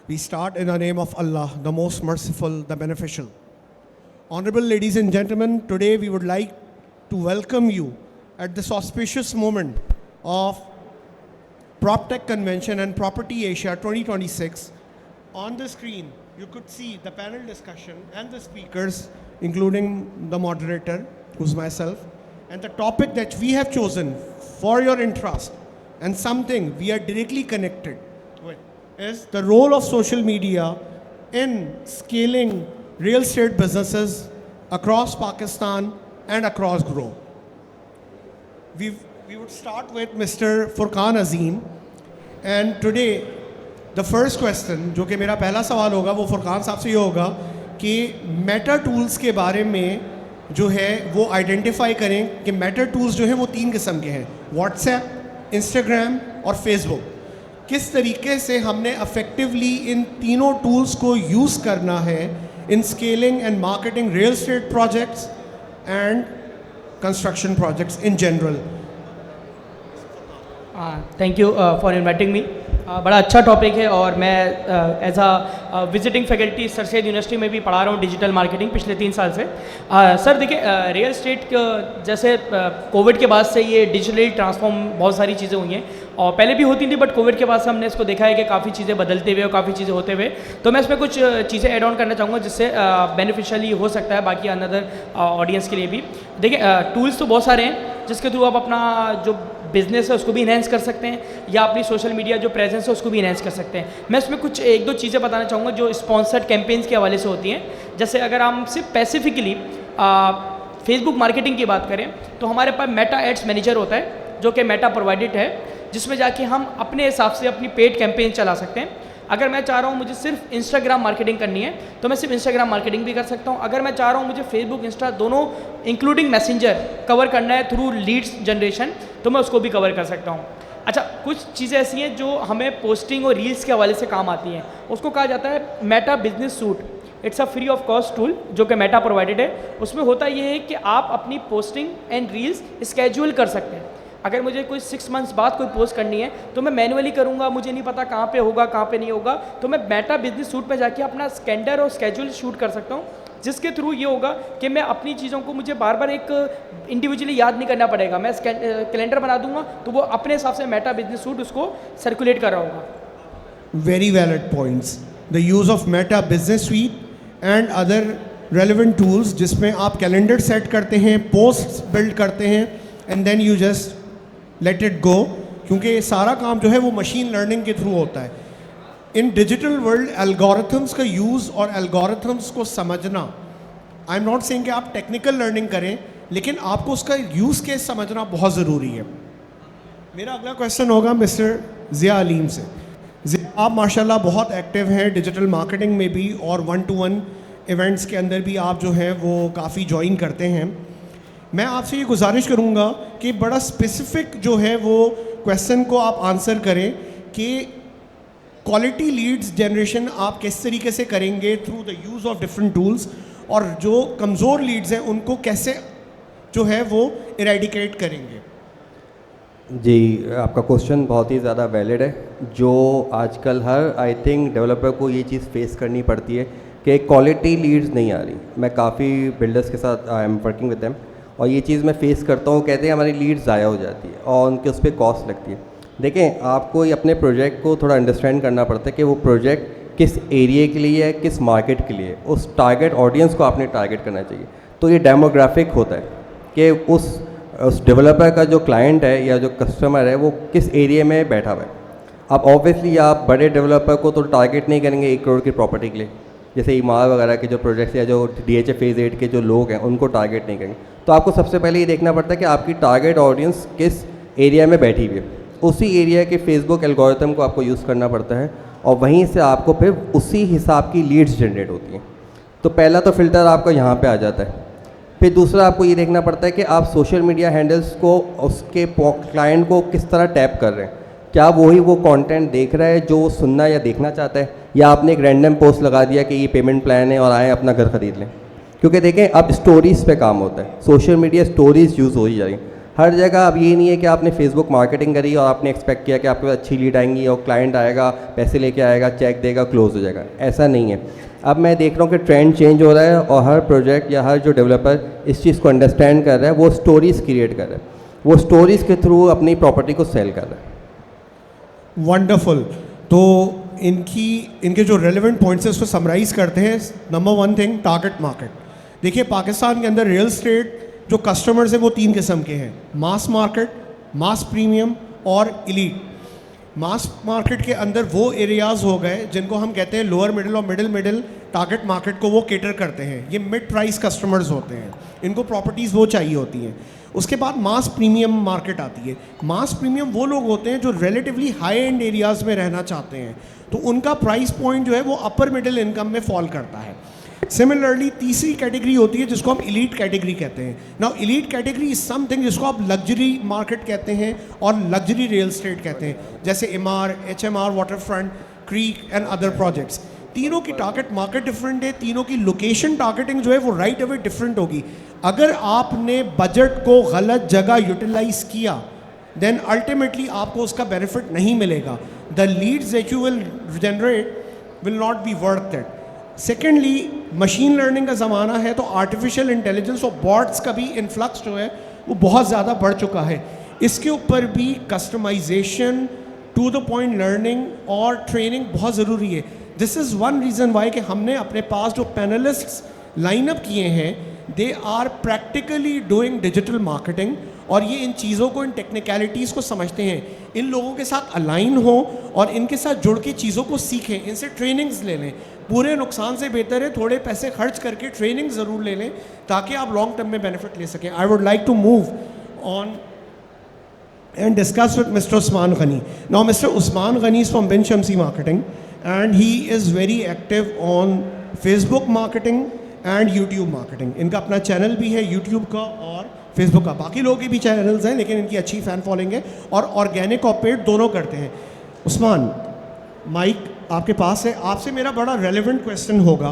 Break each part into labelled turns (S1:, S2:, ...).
S1: We start in the name of Allah, the most merciful, the beneficial. Honorable ladies and gentlemen, today we would like to welcome you at this auspicious moment of PropTech Convention and Property Asia 2026. On the screen, you could see the panel discussion and the speakers, including the moderator, who's myself, and the topic that we have chosen for your interest and something we are directly connected with is the role of social media in scaling real estate businesses across Pakistan and across globe. We would start with Mr. Furqan Azim, and today the first question जो कि मेरा पहला सवाल होगा वो फुरकान साहब से ये होगा कि मेटा टूल्स के बारे में जो है वो आइडेंटिफाई करें कि मेटा टूल्स जो हैं वो 3 किस्म के हैं, व्हाट्सएप, इंस्टाग्राम और फेसबुक. किस तरीके से हमने अफेक्टिवली इन तीनों टूल्स को यूज़ करना है in scaling and marketing real estate projects and construction projects in general.
S2: Thank you for inviting me. बड़ा अच्छा टॉपिक है और मैं as a visiting faculty sir Syed university में भी पढ़ा रहा हूँ डिजिटल मार्केटिंग पिछले 3 साल से. सर देखिए, रियल एस्टेट जैसे कोविड के बाद से ये डिजिटली ट्रांसफॉर्म बहुत सारी चीज़ें हुई हैं और पहले भी होती थी, बट कोविड के बाद से हमने इसको देखा है कि काफ़ी चीज़ें बदलते हुए और काफ़ी चीज़ें होते हुए. तो मैं इसमें कुछ चीज़ें ऐड ऑन करना चाहूँगा जिससे बेनिफिशियली हो सकता है बाकी अनदर ऑडियंस के लिए भी. देखिए, टूल्स तो बहुत सारे हैं जिसके थ्रू आप अपना जो बिजनेस है उसको भी इन्हेंस कर सकते हैं या अपनी सोशल मीडिया जो प्रेजेंस है उसको भी इन्हेंस कर सकते हैं. मैं इसमें कुछ 1-2 चीज़ें बताना चाहूँगा जो स्पॉन्सर्ड कैंपेन्स के हवाले से होती हैं. जैसे अगर हम सिर्फ स्पेसिफिकली फेसबुक मार्केटिंग की बात करें तो हमारे पास मेटा एड्स मैनेजर होता है जो कि मेटा प्रोवाइडेड है, जिसमें जाके हम अपने हिसाब से अपनी पेड कैंपेन चला सकते हैं. अगर मैं चाह रहा हूँ मुझे सिर्फ इंस्टाग्राम मार्केटिंग करनी है तो मैं सिर्फ इंस्टाग्राम मार्केटिंग भी कर सकता हूँ. अगर मैं चाह रहा हूँ मुझे फेसबुक, इंस्टा दोनों इंक्लूडिंग मैसेंजर कवर करना है थ्रू लीड्स जनरेशन तो मैं उसको भी कवर कर सकता हूँ. अच्छा, कुछ चीज़ें ऐसी हैं जो हमें पोस्टिंग और रील्स के हवाले से काम आती हैं. उसको कहा जाता है Meta business suit. It's a free of cost tool जो कि मेटा प्रोवाइडेड है. उसमें होता ये है कि आप अपनी पोस्टिंग एंड रील्स स्केड्यूल कर सकते हैं. अगर मुझे कोई 6 मंथ्स बाद कोई पोस्ट करनी है तो मैं मैनुअली करूँगा, मुझे नहीं पता कहाँ पे होगा कहाँ पे नहीं होगा, तो मैं मेटा बिजनेस सूट में जाके अपना कैलेंडर और स्केड्यूल शूट कर सकता हूँ, जिसके थ्रू ये होगा कि मैं अपनी चीज़ों को मुझे बार बार एक इंडिविजुअली याद नहीं करना पड़ेगा. मैं कैलेंडर बना दूंगा तो वो अपने हिसाब से मेटा बिजनेस सूट उसको सर्कुलेट कर रहा होगा.
S1: Very valid points. The use of Meta Business Suite and other relevant tools जिसमें आप कैलेंडर सेट करते हैं, पोस्ट बिल्ड करते हैं and then you just let it go, क्योंकि ये सारा काम जो है वो मशीन लर्निंग के थ्रू होता है. इन डिजिटल वर्ल्ड एल्गोरिथम्स का यूज़ और एल्गोरिथम्स को समझना, आई एम नॉट सेइंग कि आप टेक्निकल लर्निंग करें, लेकिन आपको उसका यूज़ केस समझना बहुत ज़रूरी है. मेरा अगला क्वेश्चन होगा मिस्टर ज़िया अलीम से. आप माशाल्लाह बहुत एक्टिव हैं डिजिटल मार्केटिंग में भी और 1-to-1 इवेंट्स के अंदर भी आप जो हैं वो काफ़ी ज्वाइन करते हैं. मैं आपसे ये गुजारिश करूँगा कि बड़ा स्पेसिफिक जो है वो क्वेश्चन को आप आंसर करें कि क्वालिटी लीड्स जनरेशन आप किस तरीके से करेंगे through the use of different tools, और जो कमज़ोर लीड्स हैं उनको कैसे जो है वो इरेडिकेट करेंगे.
S3: जी, आपका क्वेश्चन बहुत ही ज़्यादा वैलिड है. जो आजकल हर आई थिंक डेवलपर को ये चीज़ फेस करनी पड़ती है कि क्वालिटी लीड्स नहीं आ रही. मैं काफ़ी बिल्डर्स के साथ I am working with them और ये चीज़ मैं फेस करता हूँ. कहते हैं हमारी लीड्स ज़ाया हो जाती है और उनके उस पर कॉस्ट लगती है. देखें, आपको अपने प्रोजेक्ट को थोड़ा अंडरस्टैंड करना पड़ता है कि वो प्रोजेक्ट किस एरिया के लिए है, किस मार्केट के लिए. उस टारगेट ऑडियंस को आपने टारगेट करना चाहिए. तो ये डेमोग्राफिक होता है कि उस डेवलपर का जो क्लाइंट है या जो कस्टमर है वो किस एरिया में बैठा हुआ है. अब ऑब्वियसली आप बड़े डेवलपर को तो टारगेट नहीं करेंगे 1 करोड़ की प्रॉपर्टी के लिए, जैसे ईमार वगैरह के जो प्रोजेक्ट्स या जो DHA फेज़ 8 के जो लोग हैं उनको टारगेट नहीं करेंगे. तो आपको सबसे पहले ये देखना पड़ता है कि आपकी टारगेट ऑडियंस किस एरिया में बैठी हुई है. उसी एरिया के फेसबुक एल्गोरिथम को आपको यूज़ करना पड़ता है और वहीं से आपको फिर उसी हिसाब की लीड्स जनरेट होती हैं. तो पहला तो फ़िल्टर आपका यहाँ पे आ जाता है. फिर दूसरा आपको ये देखना पड़ता है कि आप सोशल मीडिया हैंडल्स को उसके क्लाइंट को किस तरह टैप कर रहे हैं. क्या वही वो कंटेंट देख रहा है जो वो सुनना या देखना चाहता है, या आपने एक रैंडम पोस्ट लगा दिया कि ये पेमेंट प्लान है और आए अपना घर ख़रीद लें. क्योंकि देखें, अब स्टोरीज़ पे काम होता है. सोशल मीडिया स्टोरीज़ यूज़ हो ही जा रही. हर जगह अब ये नहीं है कि आपने फेसबुक मार्केटिंग करी और आपने एक्सपेक्ट किया कि आपके पास अच्छी लीड आएंगी और क्लाइंट आएगा, पैसे लेके आएगा, चेक देगा, क्लोज हो जाएगा। ऐसा नहीं है। अब मैं देख रहा हूँ कि ट्रेंड चेंज हो रहा है और हर प्रोजेक्ट या हर जो डेवलपर इस चीज़ को अंडरस्टैंड कर रहा है, वो स्टोरीज़ क्रिएट कर रहा है, वो स्टोरीज़ के थ्रू अपनी प्रॉपर्टी को सेल कर रहा है।
S1: वंडरफुल। तो इनके जो रेलेवेंट पॉइंट्स है उसको समराइज़ करते हैं। Number 1 thing, target market. देखिए, पाकिस्तान के अंदर रियल एस्टेट जो कस्टमर्स हैं वो 3 किस्म के हैं: मास मार्केट, मास प्रीमियम और इलीट। मास मार्केट के अंदर वो एरियाज़ हो गए जिनको हम कहते हैं लोअर मिडिल और मिडिल टारगेट मार्केट को वो केटर करते हैं। ये मिड प्राइस कस्टमर्स होते हैं, इनको प्रॉपर्टीज़ वो चाहिए होती हैं। उसके बाद मास प्रीमियम मार्केट आती है। मास प्रीमियम वो लोग होते हैं जो रिलेटिवली हाई एंड एरियाज़ में रहना चाहते हैं, तो उनका प्राइस पॉइंट जो है वो अपर मिडिल इनकम में फॉल करता है। सिमिलरली तीसरी कैटेगरी होती है जिसको हम इलीट कैटेगरी कहते हैं। Now elite category is something जिसको आप लग्जरी मार्केट कहते हैं और लग्जरी रियल एस्टेट कहते हैं, जैसे MR, HMR, waterfront, creek and other projects. तीनों की टारगेट मार्केट डिफरेंट है, तीनों की लोकेशन टारगेटिंग जो है वो राइट अवे डिफरेंट होगी। अगर आपने बजट को गलत जगह यूटिलाइज किया देन अल्टीमेटली आपको उसका बेनिफिट नहीं मिलेगा। The leads that you will generate will not be worth it. Secondly, machine learning का ज़माना है, तो आर्टिफिशियल इंटेलिजेंस और बॉट्स का भी इन्फ्लक्स जो है वो बहुत ज़्यादा बढ़ चुका है। इसके ऊपर भी customization, to the point learning और ट्रेनिंग बहुत ज़रूरी है। This is one reason why कि हमने अपने पास जो पैनलिस्ट्स लाइन अप किए हैं, they are practically doing digital marketing, और ये इन चीज़ों को, इन टेक्निकलिटीज़ को समझते हैं। इन लोगों के साथ अलाइन हो और इनके साथ जुड़ के चीज़ों को सीखें, इनसे ट्रेनिंग्स ले लें। पूरे नुकसान से बेहतर है थोड़े पैसे खर्च करके ट्रेनिंग ज़रूर ले लें ताकि आप लॉन्ग टर्म में बेनिफिट ले सकें। I would like to move on and discuss with Mr. Usman Ghani. Now, Mr. Usman Ghani is from Bin Shamsi Marketing, and he is very active on Facebook marketing and YouTube marketing. इनका अपना channel भी है YouTube का और Facebook का। बाकी लोगों के भी चैनल्स हैं, लेकिन इनकी अच्छी फ़ैन फॉलोइंग है और ऑर्गेनिक और पेड दोनों करते हैं। उस्मान, माइक आपके पास है। आपसे मेरा बड़ा रेलेवेंट क्वेश्चन होगा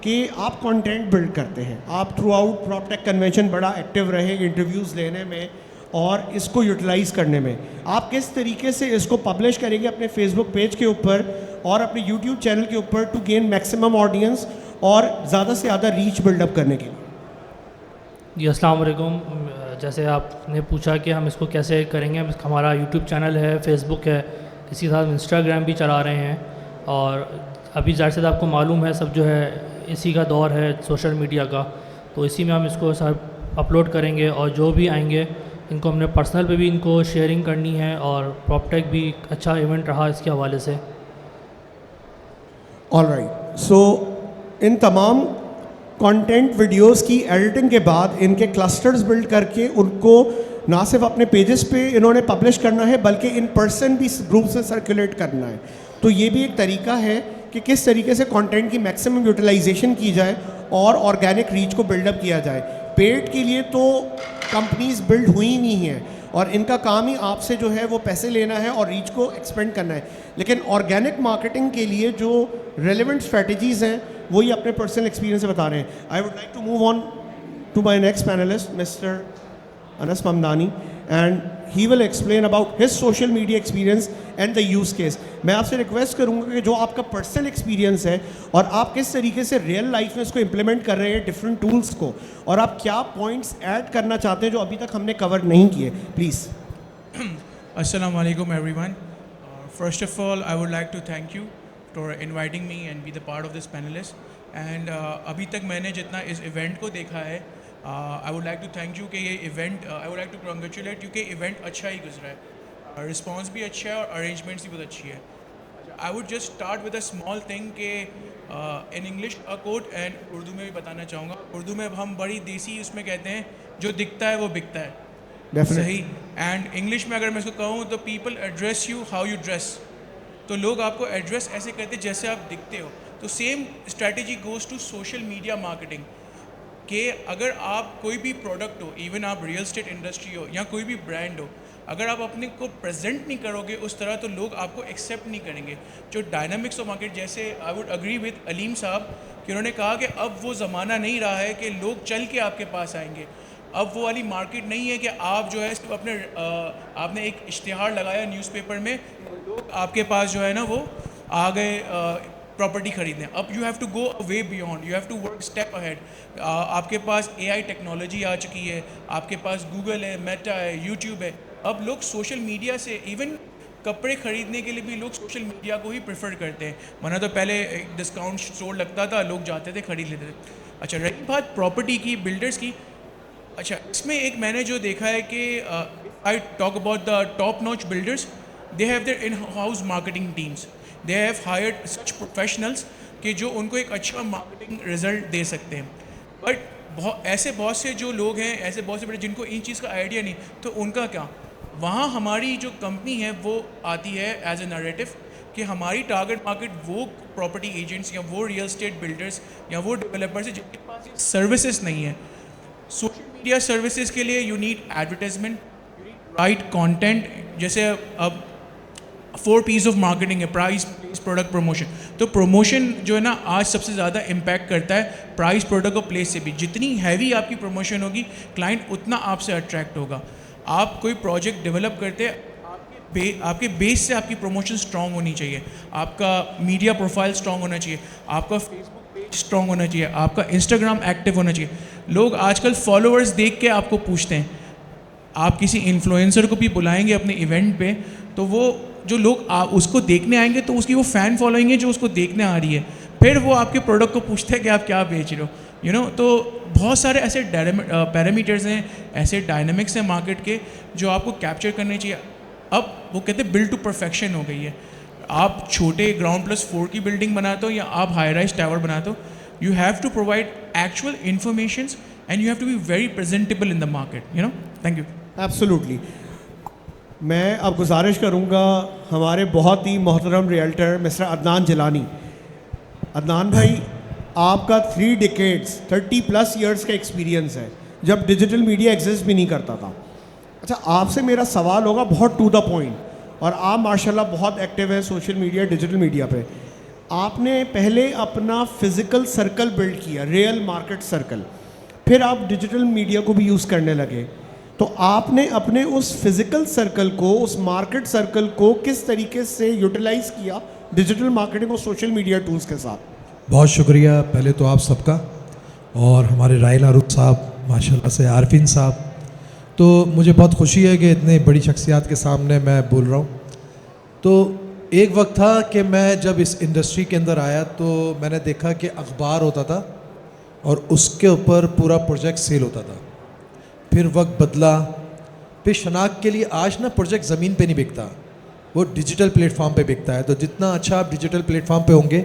S1: कि आप कंटेंट बिल्ड करते हैं, आप थ्रू आउट प्रॉपटेक कन्वेंशन बड़ा एक्टिव रहे इंटरव्यूज़ लेने में और इसको यूटिलाइज़ करने में। आप किस तरीके से इसको पब्लिश करेंगे अपने फेसबुक पेज के ऊपर और अपने यूट्यूब चैनल के ऊपर टू गेन मैक्सिमम ऑडियंस और ज़्यादा से ज़्यादा रीच बिल्डअप करने के लिए?
S4: जी अस्सलाम वालेकुम। जैसे आपने पूछा कि हम इसको कैसे करेंगे, हमारा यूट्यूब चैनल है, फेसबुक है, इसी के साथ इंस्टाग्राम भी चला रहे हैं, और अभी ज़ाहिर सी आपको मालूम है सब जो है इसी का दौर है सोशल मीडिया का, तो इसी में हम इसको सब अपलोड करेंगे और जो भी आएंगे इनको हमने पर्सनल पे भी इनको शेयरिंग करनी है, और प्रॉपटेक भी अच्छा इवेंट रहा इसके हवाले से।
S1: ऑलराइट, सो इन तमाम कंटेंट वीडियोस की एडिटिंग के बाद इनके क्लस्टर्स बिल्ड करके उनको ना सिर्फ अपने पेजेस पे इन्होंने पब्लिश करना है बल्कि इन पर्सन भी ग्रुप से सर्कुलेट करना है। तो ये भी एक तरीका है कि किस तरीके से कंटेंट की मैक्सिमम यूटिलाइजेशन की जाए और ऑर्गेनिक रीच को बिल्डअप किया जाए। पेड के लिए तो कंपनीज बिल्ड हुई नहीं हैं और इनका काम ही आपसे जो है वो पैसे लेना है और रीच को एक्सपेंड करना है, लेकिन ऑर्गेनिक मार्केटिंग के लिए जो रेलेवेंट स्ट्रेटजीज़ हैं वो ये अपने पर्सनल एक्सपीरियंस से बता रहे हैं। I would like to move on to my next panelist mister Anas Mamdani, and he will explain about his social media experience and the use case. मैं आपसे रिक्वेस्ट करूंगा कि जो आपका पर्सनल एक्सपीरियंस है और आप किस तरीके से रियल लाइफ में इसको इम्प्लीमेंट कर रहे हैं डिफरेंट टूल्स को, और आप क्या पॉइंट्स ऐड करना चाहते हैं जो अभी तक हमने कवर नहीं किए, please.
S5: Assalamu alaikum everyone. First of all, I would like to thank you for inviting me and be the part of this panelist. And अभी तक मैंने जितना इस इवेंट को देखा है, I would like to thank you कि ये event, I would like to congratulate you कि इवेंट अच्छा ही गुजरा है, रिस्पॉन्स भी अच्छा है और अरेंजमेंट्स भी बहुत अच्छी है। I would just start with a small thing के in English a quote, and Urdu में भी बताना चाहूँगा। उर्दू में हम बड़ी देसी उसमें कहते हैं जो दिखता है वो बिकता है, सही। एंड इंग्लिश में अगर मैं इसको कहूँ तो people address you how you dress, तो लोग आपको एड्रेस ऐसे करते जैसे आप दिखते हो। तो same strategy goes to social media marketing कि अगर आप कोई भी प्रोडक्ट हो, इवन आप रियल एस्टेट इंडस्ट्री हो या कोई भी ब्रांड हो, अगर आप अपने को प्रेजेंट नहीं करोगे उस तरह तो लोग आपको एक्सेप्ट नहीं करेंगे। जो डायनामिक्स ऑफ मार्केट, जैसे I would agree with Aleem साहब कि उन्होंने कहा कि अब वो ज़माना नहीं रहा है कि लोग चल के आपके पास आएंगे, अब वो वाली मार्केट नहीं है कि आप जो है सिर्फ अपने आपने एक इश्तिहार लगाया न्यूज़पेपर में, लोग आपके पास जो है ना वो आ गए प्रॉपर्टी खरीदने। अब you have to go way beyond, you have to work step ahead. आपके पास AI टेक्नोलॉजी आ चुकी है, आपके पास गूगल है, मेटा है, यूट्यूब है। अब लोग सोशल मीडिया से इवन कपड़े खरीदने के लिए भी लोग सोशल मीडिया को ही प्रेफर करते हैं, वरना तो पहले एक डिस्काउंट स्टोर लगता था, लोग जाते थे खरीद लेते थे। अच्छा, रही बात प्रॉपर्टी की, बिल्डर्स की, अच्छा इसमें एक मैंने जो देखा है कि I talk about the top notch builders, they have their in house marketing teams, they have hired such professionals कि जो उनको एक अच्छा मार्केटिंग रिजल्ट दे सकते हैं। बट बहुत से जो लोग हैं, ऐसे बहुत से बड़े जिनको इन चीज़ का आइडिया नहीं, तो उनका क्या, वहाँ हमारी जो कंपनी है वो आती है एज ए नैरेटिव कि हमारी टारगेट मार्केट वो प्रॉपर्टी एजेंट्स या वो रियल एस्टेट बिल्डर्स या वो डेवलपर्स हैं जिनके पास सर्विसेज नहीं है। सोशल मीडिया सर्विसेज के लिए you need advertisement, right content. जैसे अब 4 P's ऑफ मार्केटिंग है, प्राइस, प्लेस, प्रोडक्ट, प्रमोशन। तो प्रमोशन जो है ना आज सबसे ज़्यादा इम्पैक्ट करता है प्राइस, प्रोडक्ट और प्लेस से भी। जितनी हैवी आपकी प्रमोशन होगी, क्लाइंट उतना आपसे अट्रैक्ट होगा। आप कोई प्रोजेक्ट डेवलप करते हैं, आपके बेस से आपकी प्रमोशन स्ट्रांग होनी चाहिए, आपका मीडिया प्रोफाइल स्ट्रांग होना चाहिए, आपका फेसबुक पेज स्ट्रांग होना चाहिए, आपका इंस्टाग्राम एक्टिव होना चाहिए। लोग आजकल फॉलोअर्स देख के आपको पूछते हैं। आप किसी इन्फ्लुएंसर को भी बुलाएंगे अपने इवेंट पे, तो वो जो लोग उसको देखने आएंगे तो उसकी वो फ़ैन फॉलोइंग है जो उसको देखने आ रही है, फिर वो आपके प्रोडक्ट को पूछते हैं कि आप क्या बेच रहे हो, यू नो। तो बहुत सारे ऐसे पैरामीटर्स हैं, ऐसे डायनामिक्स हैं मार्केट के जो आपको कैप्चर करने चाहिए। अब वो कहते हैं बिल्ड टू परफेक्शन हो गई है। आप छोटे ground+4 की बिल्डिंग बनाते हो या आप हाई राइज टावर बनाते हो, you have to provide actual informations and you have to be very presentable in the market, you know. Thank you.
S1: Absolutely. मैं अब गुजारिश करूंगा हमारे बहुत ही मोहतरम रियल्टर मिस्टर अदनान जिलानी। अदनान भाई, आपका 3 decades 30+ ईयर्स का एक्सपीरियंस है, जब डिजिटल मीडिया एग्जिस्ट भी नहीं करता था। अच्छा, आपसे मेरा सवाल होगा बहुत टू द पॉइंट, और आप माशाल्लाह बहुत एक्टिव हैं सोशल मीडिया, डिजिटल मीडिया पे। आपने पहले अपना फिज़िकल सर्कल बिल्ड किया, रियल मार्केट सर्कल, फिर आप डिजिटल मीडिया को भी यूज़ करने लगे। तो आपने अपने उस फिज़िकल सर्कल को, उस मार्केट सर्कल को किस तरीके से यूटिलाइज़ किया डिजिटल मार्केटिंग और सोशल मीडिया टूल्स के साथ?
S6: बहुत शुक्रिया पहले तो आप सबका, और हमारे राइल आरूफ साहब, माशाल्लाह से आरफिन साहब। तो मुझे बहुत खुशी है कि इतने बड़ी शख्सियात के सामने मैं बोल रहा हूँ। तो एक वक्त था कि मैं जब इस इंडस्ट्री के अंदर आया तो मैंने देखा कि अखबार होता था और उसके ऊपर पूरा प्रोजेक्ट सेल होता था। फिर वक्त बदला, फिर शनाख्त के लिए आज ना प्रोजेक्ट ज़मीन पे नहीं बिकता, वो डिजिटल प्लेटफॉर्म पे बिकता है। तो जितना अच्छा आप डिजिटल प्लेटफॉर्म पे होंगे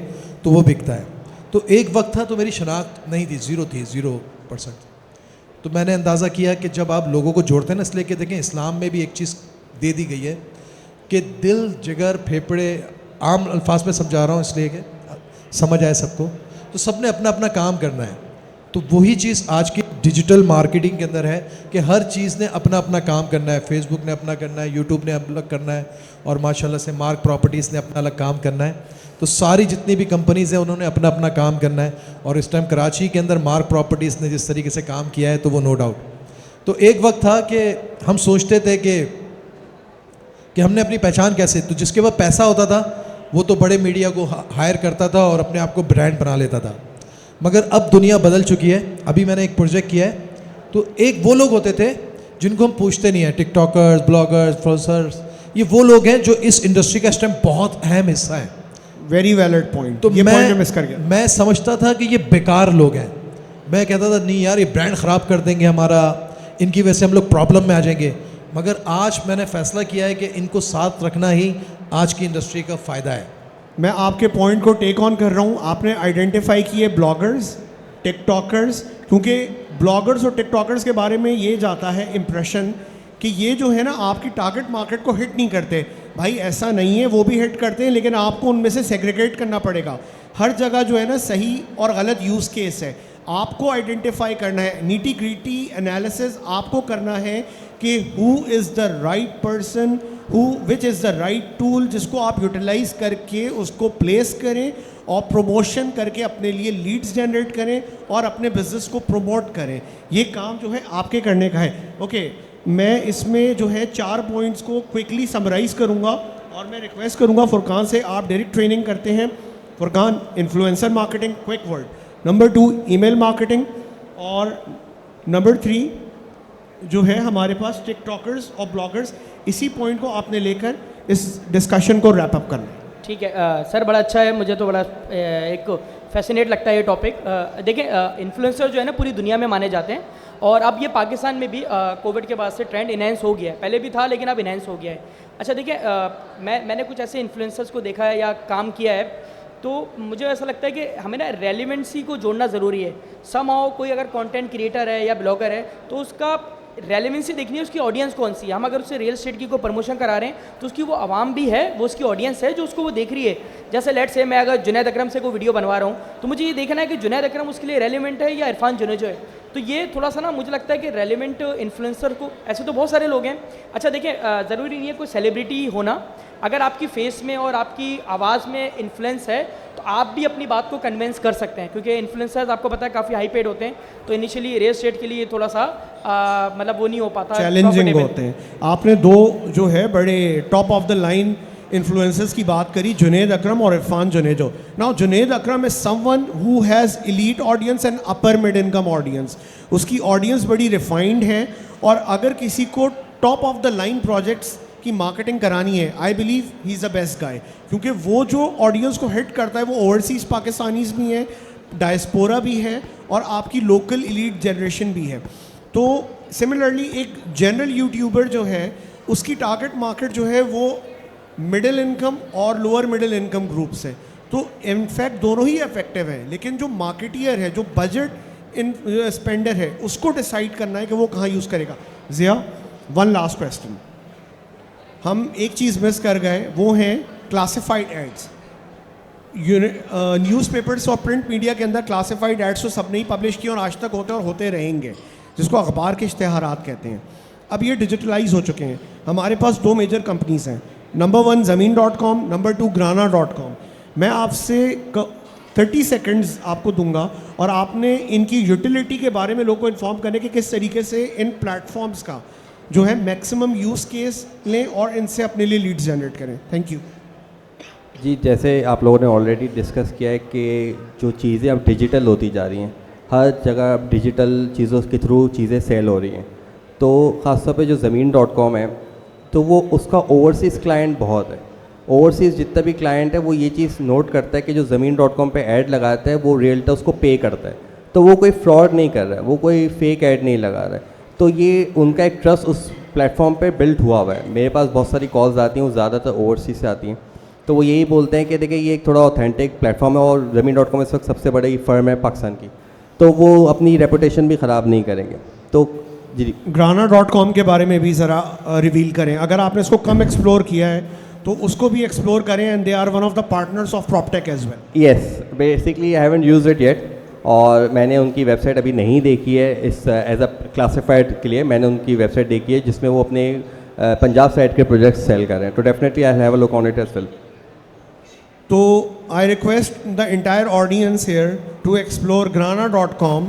S6: तो वो बिकता है। तो एक वक्त था तो मेरी शनाख्त नहीं थी, ज़ीरो थी, 0%। तो मैंने अंदाज़ा किया कि जब आप लोगों को जोड़ते हैं ना, इसलिए कि देखें इस्लाम में भी एक चीज़ दे दी गई है कि दिल, जिगर, फेफड़े, आम अल्फाज में समझा रहा हूँ इसलिए कि समझ आए सबको, तो सब ने अपना अपना काम करना है। तो वही चीज़ आज की डिजिटल मार्केटिंग के अंदर है कि हर चीज़ ने अपना अपना काम करना है। फेसबुक ने अपना करना है, यूट्यूब ने अलग करना है, और माशाल्लाह से मार्क प्रॉपर्टीज़ ने अपना अलग काम करना है। तो सारी जितनी भी कंपनीज़ हैं उन्होंने अपना अपना काम करना है। और इस टाइम कराची के अंदर मार्क प्रॉपर्टीज़ ने जिस तरीके से काम किया है तो वो नो डाउट। तो एक वक्त था कि हम सोचते थे कि हमने अपनी पहचान कैसे, तो जिसके पास पैसा होता था वो तो बड़े मीडिया को हायर करता था और अपने आप को ब्रांड बना लेता था। मगर अब दुनिया बदल चुकी है। अभी मैंने एक प्रोजेक्ट किया है, तो एक वो लोग होते थे जिनको हम पूछते नहीं हैं, टिकटॉकर्स, ब्लॉगर्स, इन्फ्लुएंसर्स, ये वो लोग हैं जो इस इंडस्ट्री का इस टाइम बहुत अहम हिस्सा है।
S1: Very valid point.
S6: तो
S1: ये पॉइंट मिस कर गया।
S6: मैं समझता था कि ये बेकार लोग हैं। मैं कहता था नहीं यार, ये ब्रांड ख़राब कर देंगे हमारा, इनकी वजह से हम लोग प्रॉब्लम में आ जाएंगे। मगर आज मैंने फ़ैसला किया है कि इनको साथ रखना ही आज की इंडस्ट्री का फ़ायदा है।
S1: मैं आपके पॉइंट को टेक ऑन कर रहा हूँ। आपने आइडेंटिफाई किए ब्लॉगर्स, टिकटॉकर्स, क्योंकि ब्लॉगर्स और टिकटॉकर्स के बारे में ये जाता है इम्प्रेशन कि ये जो है ना आपकी टारगेट मार्केट को हिट नहीं करते। भाई ऐसा नहीं है, वो भी हिट करते हैं, लेकिन आपको उनमें से सेग्रीगेट करना पड़ेगा। हर जगह जो है ना सही और गलत यूज़ केस है, आपको आइडेंटिफाई करना है। नीटी ग्रीटी एनालिसिस आपको करना है कि who is the right person which is the right tool जिसको आप यूटिलाइज करके उसको प्लेस करें और प्रमोशन करके अपने लिए लीड्स जनरेट करें और अपने बिजनेस को प्रमोट करें। ये काम जो है आपके करने का है। ओके, मैं इसमें जो है 4 पॉइंट्स को क्विकली समराइज़ करूँगा और मैं रिक्वेस्ट करूँगा फुरकान से, आप डायरेक्ट ट्रेनिंग करते हैं। Furqan, influencer marketing, quick word. Number 2 email marketing, और नंबर 3 जो है हमारे पास टिकटॉकर्स और ब्लॉगर्स। इसी पॉइंट को आपने लेकर इस डिस्कशन को रैप अप करना है।
S2: ठीक है सर, बड़ा अच्छा है, मुझे तो बड़ा एक फैसिनेट लगता है ये टॉपिक। देखिए इन्फ्लुएंसर जो है ना पूरी दुनिया में माने जाते हैं, और अब ये पाकिस्तान में भी कोविड के बाद से ट्रेंड इनहेंस हो गया है। पहले भी था लेकिन अब इनहेंस हो गया है। अच्छा देखिए, मैंने कुछ ऐसे इन्फ्लुएंसर्स को देखा है या काम किया है, तो मुझे ऐसा लगता है कि हमें ना रेलिवेंसी को जोड़ना ज़रूरी है। समहाउ कोई अगर कंटेंट क्रिएटर है या ब्लॉगर है तो उसका रेलेवेंसी देखनी है, उसकी ऑडियंस कौन सी है। हम अगर उससे रियल एस्टेट की कोई प्रमोशन करा रहे हैं तो उसकी वो आवाम भी है, वो उसकी ऑडियंस है जो उसको वो देख रही है। जैसे लेट से मैं अगर जुनैद अकरम से कोई वीडियो बनवा रहा हूँ तो मुझे ये देखना है कि जुनैद अकरम उसके लिए रेलिवेंट है या इरफान जुनेजो है। तो ये थोड़ा सा ना मुझे लगता है कि रेलिवेंट इन्फ्लुएंसर को, ऐसे तो बहुत सारे लोग हैं। अच्छा देखिए, ज़रूरी नहीं है कोई सेलिब्रिटी होना, अगर आपकी फेस में और आपकी आवाज़ में इन्फ्लुएंस है तो आप भी अपनी बात को कन्विंस कर सकते हैं, क्योंकि इन्फ्लुएंसर्स आपको पता है काफ़ी हाई पेड होते हैं। तो इनिशियली रियल एस्टेट के लिए थोड़ा सा मतलब वो नहीं हो पाता,
S1: चैलेंजिंग होते हैं। आपने 2 जो है बड़े top of the line influencers की बात करी, जुनैद अकरम और Irfan Junejo. Now Junaid Akram is someone who has elite audience and upper mid income audience. उसकी ऑडियंस बड़ी रिफाइंड है, और अगर किसी को top of the line projects की मार्केटिंग करानी है, I believe he is the best guy, क्योंकि वो जो ऑडियंस को हिट करता है वो ओवरसीज़ पाकिस्तानीज़ भी हैं, डायस्पोरा भी है, और आपकी लोकल एलीट जनरेशन भी है। तो सिमिलरली एक जनरल यूट्यूबर जो है उसकी टारगेट मार्केट जो है वो मिडिल इनकम और लोअर मिडिल इनकम ग्रुप से, तो इनफैक्ट दोनों ही इफेक्टिव हैं। लेकिन जो मार्केटियर है, जो बजट इन स्पेंडर है, उसको डिसाइड करना है कि वो कहाँ यूज़ करेगा। ज़िया, वन लास्ट क्वेश्चन, हम एक चीज़ मिस कर गए, वो हैं क्लासिफाइड एड्स। न्यूज़पेपर्स और प्रिंट मीडिया के अंदर क्लासिफाइड एड्स तो सबने ही पब्लिश किए और आज तक होते और होते रहेंगे, जिसको अखबार के इश्तेहारात कहते हैं। अब ये डिजिटलाइज हो चुके हैं। हमारे पास 2 मेजर कंपनीज हैं, नंबर 1 ज़मीन.com, नंबर 2 grana.com। मैं आपसे 30 सेकंड्स आपको दूंगा और आपने इनकी यूटिलिटी के बारे में लोगों को इन्फॉर्म करने के किस तरीके से इन प्लेटफॉर्म्स का जो है मैक्सिमम यूज़ केस लें और इनसे अपने लिए लीड्स जनरेट करें। थैंक यू
S3: जी। जैसे आप लोगों ने ऑलरेडी डिस्कस किया है कि जो चीज़ें अब डिजिटल होती जा रही हैं, हर जगह अब डिजिटल चीज़ों के थ्रू चीज़ें सेल हो रही हैं। तो ख़ासतौर पे जो ज़मीन.com है, तो वो उसका ओवरसीज़ क्लाइंट बहुत है। ओवरसीज़ जितना भी क्लाइंट है वो ये चीज़ नोट करता है कि जो ज़मीन.com पे ऐड लगाता है वो रियल्टर उसको पे करता है, तो वो कोई फ्रॉड नहीं कर रहा है, वो कोई फेक ऐड नहीं लगा रहा है। तो ये उनका एक ट्रस्ट उस प्लेटफॉर्म पे बिल्ट हुआ हुआ है। मेरे पास बहुत सारी कॉल्स आती हैं, वो ज़्यादातर ओवरसीज़ से आती हैं, तो वो यही बोलते हैं कि देखिए ये एक थोड़ा ऑथेंटिक प्लेटफॉर्म है और ज़मीन.com इस वक्त सबसे बड़ी फर्म है पाकिस्तान की, तो वो अपनी रेपुटेशन भी ख़राब नहीं करेंगे। तो जी,
S1: grana.com के बारे में भी ज़रा रिवील करें, अगर आपने इसको कम एक्सप्लोर किया है तो उसको भी एक्सप्लोर करें। And they are one of the partners of proptech as well.
S3: Yes, basically I haven't used it yet, और मैंने उनकी वेबसाइट अभी नहीं देखी है इस एज अ क्लासिफाइड के लिए। मैंने उनकी वेबसाइट देखी है जिसमें वो अपने पंजाब साइड के प्रोजेक्ट्स सेल कर रहे हैं, तो definitely I have a look on it as well.
S1: तो I request the entire audience here to explore grana.com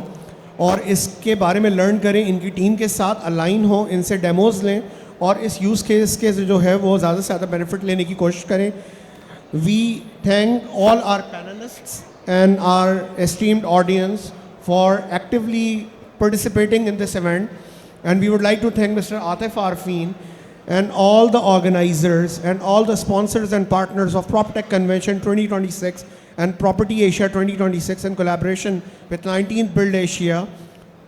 S1: और इसके बारे में लर्न करें, इनकी टीम के साथ अलाइन हो, इनसे डेमोज लें और इस यूज़ केस के जो है वो ज़्यादा से ज़्यादा बेनिफिट लेने की कोशिश करें। We thank all our panelists and our esteemed audience for actively participating in this event, and we would like to thank Mr. Atif Arfin and all the organizers and all the sponsors and partners of PropTech Convention 2026 and Property Asia 2026 in collaboration with 19th Build Asia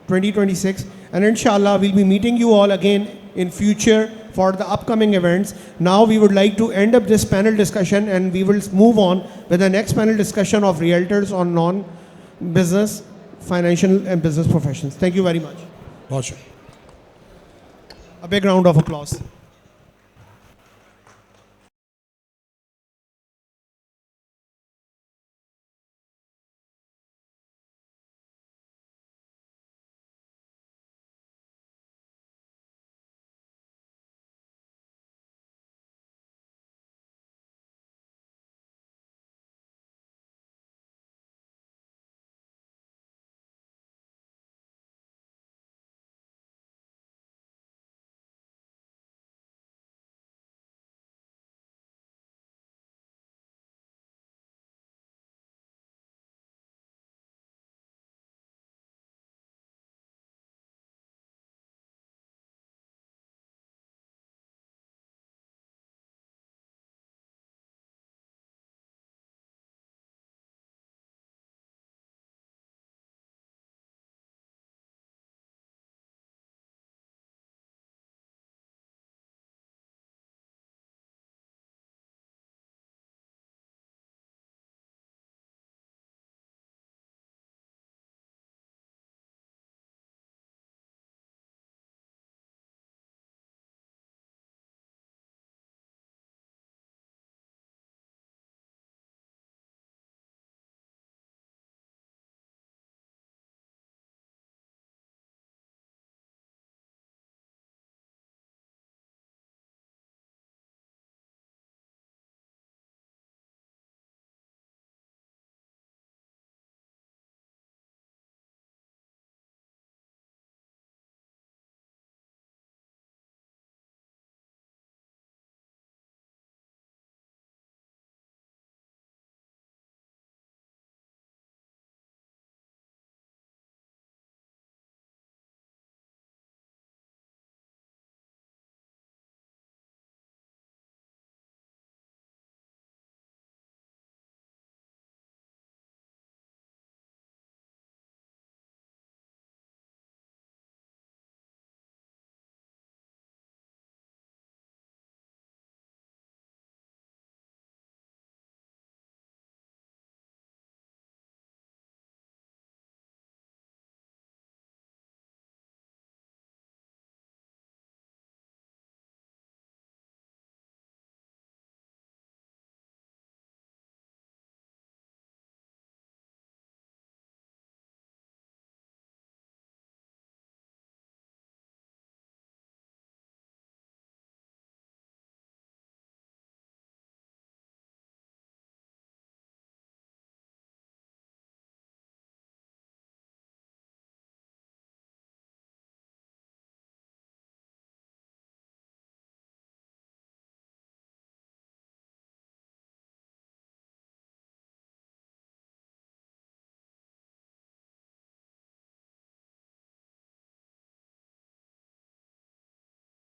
S1: 2026, and inshallah we'll be meeting you all again in future for the upcoming events. Now we would like to end up this panel discussion and we will move on with the next panel discussion of realtors on non-business, financial and business professions. Thank you very much.
S6: बहुत शुक्रिया।
S1: A big round of applause.